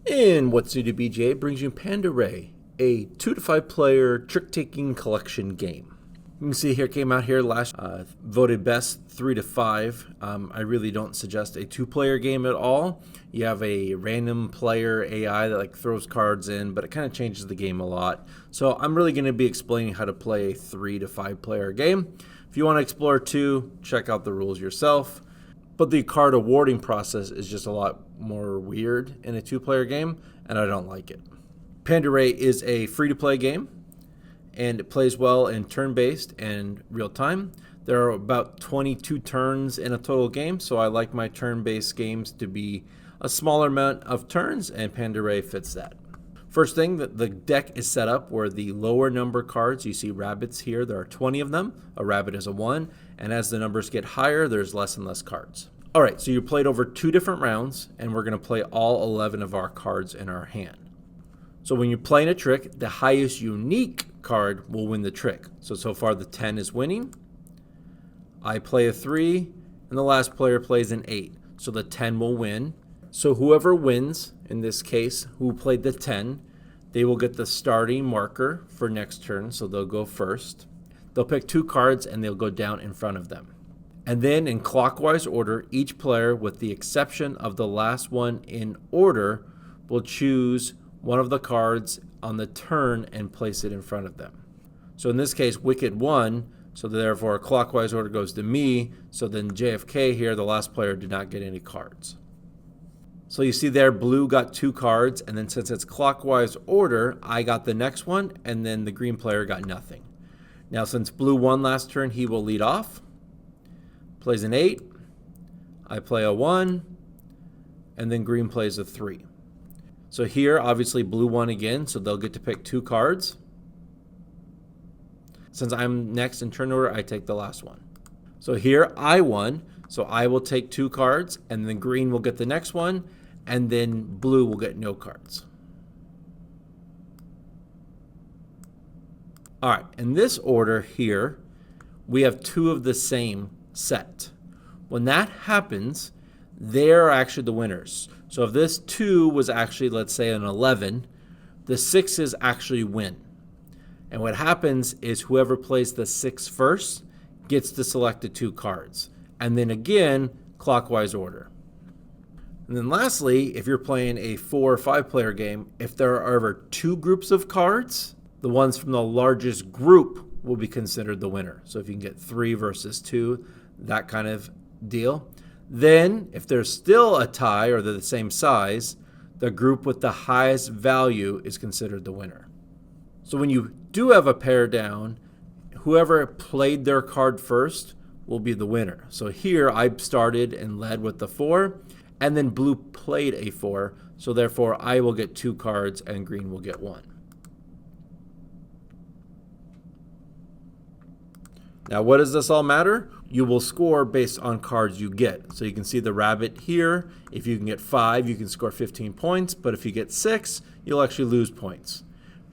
And What's New to BGA brings you Panda Rei, a 2 to 5 player trick-taking collection game. You can see here, came out here last, voted best 3 to 5. I really don't suggest a 2-player game at all. You have a random player AI that throws cards in, but it kind of changes the game a lot. So I'm really going to be explaining how to play a 3 to 5 player game. If you want to explore 2, check out the rules yourself. But the card awarding process is just a lot more weird in a 2-player game, and I don't like it. Panda Rei is a free-to-play game, and it plays well in turn-based and real-time. There are about 22 turns in a total game, so I like my turn-based games to be a smaller amount of turns, and Panda Rei fits that. First thing, the deck is set up where the lower number cards, you see rabbits here, there are 20 of them. A rabbit is a 1, and as the numbers get higher, there's less and less cards. All right, so you played over 2 different rounds, and we're going to play all 11 of our cards in our hand. So when you're playing a trick, the highest unique card will win the trick. So far the 10 is winning. I play a 3, and the last player plays an 8. So the 10 will win. So whoever wins, in this case, who played the 10, they will get the starting marker for next turn, so they'll go first. They'll pick 2 cards, and they'll go down in front of them. And then in clockwise order, each player, with the exception of the last one in order, will choose one of the cards on the turn and place it in front of them. So in this case, Wicked won, so therefore clockwise order goes to me, so then JFK here, the last player, did not get any cards. So you see there, blue got 2 cards, and then since it's clockwise order, I got the next one, and then the green player got nothing. Now since blue won last turn, he will lead off. Plays an 8, I play a 1, and then green plays a 3. So here, obviously blue won again, so they'll get to pick 2 cards. Since I'm next in turn order, I take the last one. So here I won, so I will take 2 cards, and then green will get the next one, and then blue will get no cards. All right, in this order here, we have 2 of the same set. When that happens, they're actually the winners. So if this 2 was actually, let's say, an 11, the 6s actually win. And what happens is whoever plays the 6 first gets to select the 2 cards. And then again, clockwise order. And then lastly, if you're playing a 4 or 5 player game, if there are ever 2 groups of cards, the ones from the largest group will be considered the winner. So if you can get 3 versus 2, that kind of deal. Then, if there's still a tie or they're the same size, the group with the highest value is considered the winner. So when you do have a pair down, whoever played their card first will be the winner. So here I started and led with the 4, and then blue played a 4, so therefore I will get 2 cards and green will get 1. Now, what does this all matter? You will score based on cards you get. So you can see the rabbit here. If you can get 5, you can score 15 points. But if you get 6, you'll actually lose points.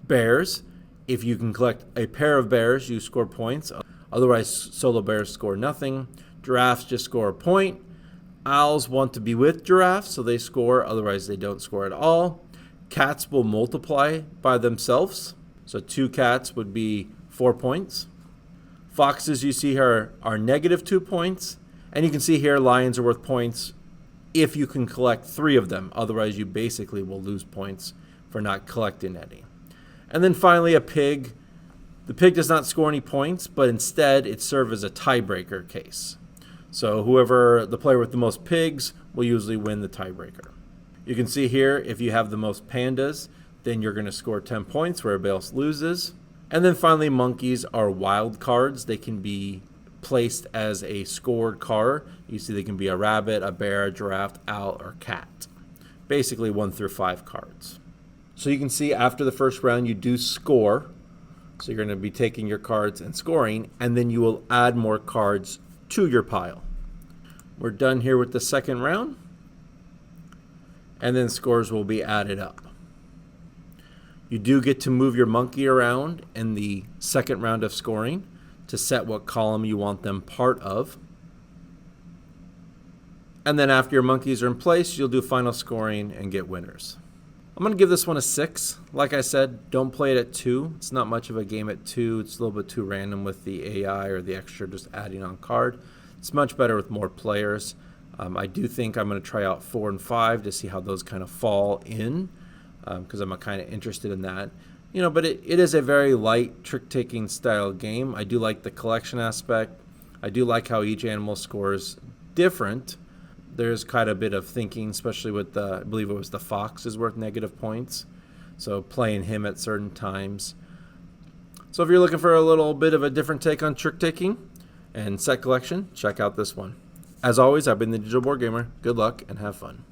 Bears, if you can collect a pair of bears, you score points. Otherwise, solo bears score nothing. Giraffes just score a point. Owls want to be with giraffes, so they score. Otherwise, they don't score at all. Cats will multiply by themselves. So 2 cats would be 4 points. Foxes, you see here, are negative 2 points. And you can see here lions are worth points if you can collect 3 of them. Otherwise, you basically will lose points for not collecting any. And then finally, a pig. The pig does not score any points, but instead it serves as a tiebreaker case. So whoever, the player with the most pigs, will usually win the tiebreaker. You can see here, if you have the most pandas, then you're going to score 10 points where everybody else loses. And then finally, monkeys are wild cards. They can be placed as a scored card. You see they can be a rabbit, a bear, a giraffe, owl, or cat. Basically 1 through 5 cards. So you can see after the first round you do score. So you're going to be taking your cards and scoring, and then you will add more cards to your pile. We're done here with the second round. And then scores will be added up. You do get to move your monkey around in the second round of scoring to set what column you want them part of. And then after your monkeys are in place, you'll do final scoring and get winners. I'm going to give this one a 6. Like I said, don't play it at 2. It's not much of a game at 2. It's a little bit too random with the AI or the extra just adding on card. It's much better with more players. I do think I'm going to try out 4 and 5 to see how those kind of fall in, because I'm kind of interested in that. But it is a very light trick-taking style game. I do like the collection aspect. I do like how each animal scores different. There's quite a bit of thinking, especially with I believe it was the fox is worth negative points. So playing him at certain times. So if you're looking for a little bit of a different take on trick taking and set collection, check out this one. As always, I've been the Digital Board Gamer. Good luck and have fun.